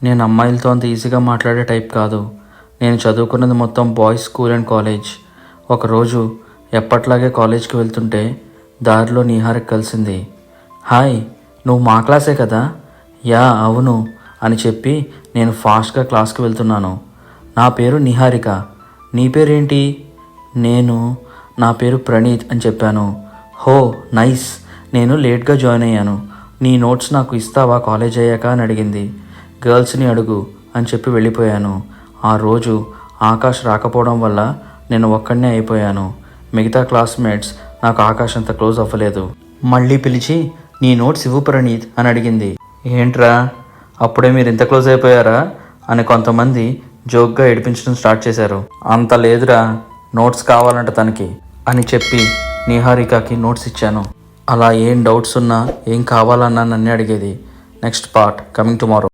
నేను అమ్మాయిలతో అంత ఈజీగా మాట్లాడే టైప్ కాదు. నేను చదువుకున్నది మొత్తం బాయ్స్ స్కూల్ అండ్ కాలేజ్. ఒకరోజు ఎప్పట్లాగే కాలేజ్కి వెళ్తుంటే దారిలో నిహారిక కలిసింది. హాయ్, నువ్వు మా క్లాసే కదా? యా అవును అని చెప్పి నేను ఫాస్ట్గా క్లాస్కి వెళ్తున్నాను. నా పేరు నిహారిక. నీ పేరేంటి? నా పేరు ప్రణీత్ అని చెప్పాను. హో నైస్, నేను లేట్గా జాయిన్ అయ్యాను. నీ నోట్స్ నాకు ఇస్తావా కాలేజ్ అయ్యాక అని అడిగింది. గర్ల్స్ని అడుగు అని చెప్పి వెళ్ళిపోయాను. ఆ రోజు ఆకాష్ రాకపోవడం వల్ల నేను ఒక్కడనే అయిపోయాను. మిగతా క్లాస్మేట్స్ నాకు ఆకాష్ అంత క్లోజ్ అవ్వలేదు. మళ్ళీ పిలిచి నీ నోట్స్ ఇవ్వు ప్రణీత్ అని అడిగింది. ఏంట్రా అప్పుడే మీరు ఇంత క్లోజ్ అయిపోయారా అని కొంతమంది జోక్గా ఏడిపించడం స్టార్ట్ చేశారు. అంత లేదురా, నోట్స్ కావాలంట తనకి అని చెప్పి నిహారికకి నోట్స్ ఇచ్చాను. అలా ఏం డౌట్స్ ఉన్నా ఏం కావాలన్నా నన్ను అడిగేది. Next part coming tomorrow.